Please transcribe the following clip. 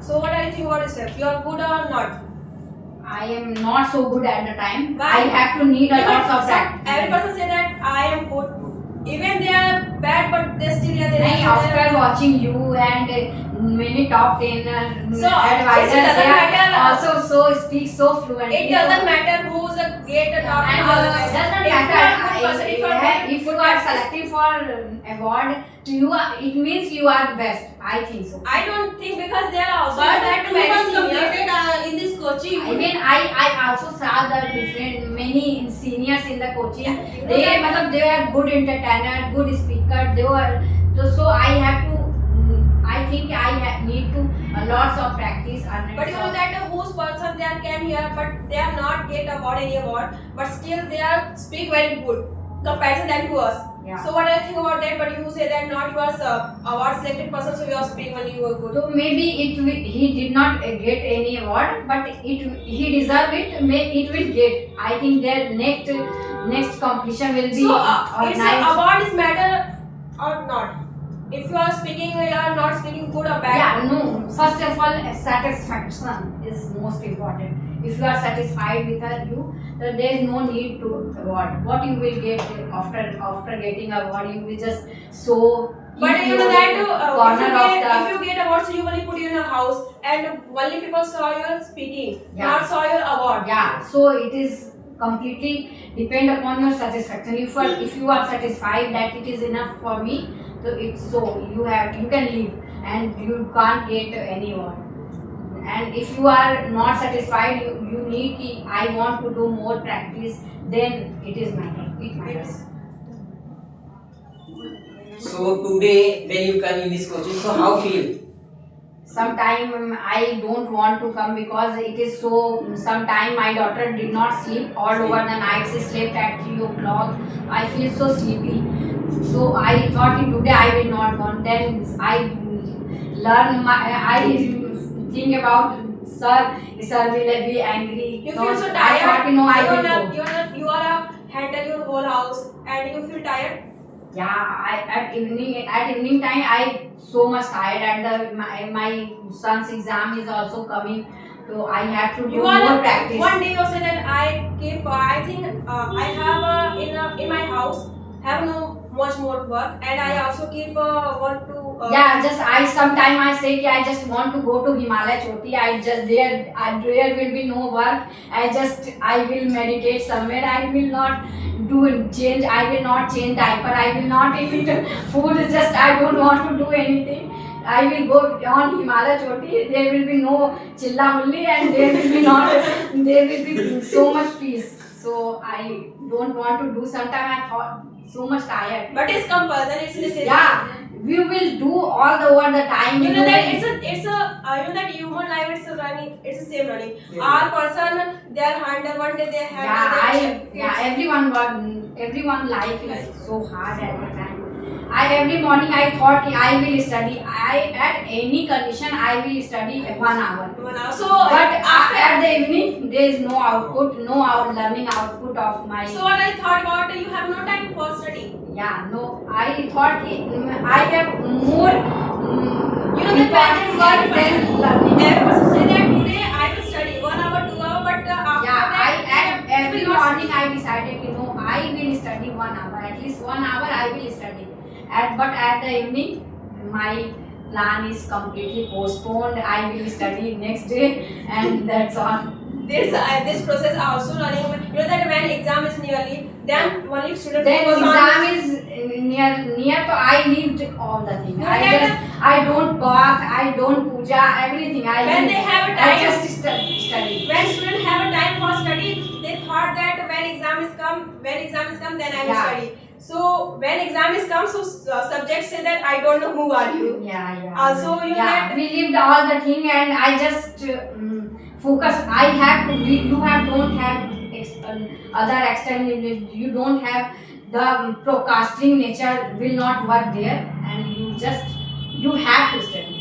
So what are you think about yourself? You are good or not? I am not so good at the time. Why? I have to need a Even lot of some- practice. Every person say that I am good. Even they are bad, but they still are there. Nahin, after watching you and many top 10 So, advisors, it doesn't they are matter. also so speak so fluently. It doesn't matter who's a great or not. And doesn't If you are matter a good person, if you are good, if you are selected for award, it means you are the best. I think so. I don't think because they are also But that 2 months many seniors. completed in this coaching. Even I also saw the different many seniors in the coaching. Yeah, you know They that- matlab, they are good entertainer, good speaker. They were so I have to. I think I need to lots of practice. And But you know that whose person they are came here, but they are not get any award, but still they are speak very good comparison than to us. Yeah. So what I think about that? But you say that not you are award selected person, so you are speak when you are good. So maybe he did not get any award, but he deserve it. It will get. I think their next competition will be So it's a organized. award is matter or not? If you are speaking, you are not speaking good or bad. Yeah, no. First of all, satisfaction is most important. If you are satisfied with you, then there is no need to award. What you will get after getting award, you will just so. But you know that corner of the. if you get awards, you only put you in a house and only people saw your speaking, Yeah. not saw your award. Yeah, so it is completely depend upon your satisfaction. If you are satisfied that it is enough for me, so it's so you can leave and you can't get any award. And if you are not satisfied, you need ki, I want to do more practice, then it matters. So today when you come in this coaching, so how feel? Sometime I don't want to come because it is so. Sometime my daughter did not sleep all over the night. She slept at 3 o'clock. I feel so sleepy. So I thought today I will not go. Then I learn. I think about sir. Sir will be angry. You No, feel so I tired. thought I will go. You are a handle your whole house and you feel tired. Yeah, at evening time I so much tired. At my son's exam is also coming, so I have to do You more are practice. one day you said that I keep. I think I have in my house have no much more work and I also keep want to. Yeah, just sometime I say कि I just want to go to Himalaya Choti. I just there will be no work. I will meditate somewhere. I will not change. I will not change diaper. I will not eat food. Just I don't want to do anything. I will go on Himalaya Choti. There will be no chilla mulli and there will be so much peace. So I don't want to do. Sometimes I thought so much tired. But it's compulsory. It's necessary. Yeah, we will do all the over the time. You know that it's a you know that human life it's a running. It's the same running. Yeah. Our person they are handle one day they have. Everyone life is so hard at the time. Every morning I thought कि I will study. At any condition I will study 1 hour. So But after at the evening there is no output, no learning output of my. so what I thought about you have no time for study. Yeah, no. I thought I have more. You know the important work than learning. Every person say that today I will study 1 hour, 2 hour, but after Yeah, that every will not morning I decided, I will study 1 hour. At least 1 hour I will study. But at the evening, my plan is completely postponed. I will study next day, and that's all. this process also running. You know that when exam is nearly, then only student Then focus on. exam is near, so I leave all the thing. Yeah. I don't bath, I don't puja, everything. When they have a I time- just study. When students have a time for study, they thought that when exam is come, then I will Yeah. study. So when exam is come, so subjects say that I don't know who are you. Yeah. Also, you know yeah, that- we lived all the thing, and I just focus. I have to. You don't have other external. You don't have the procrastinating nature will not work there, and you have to study.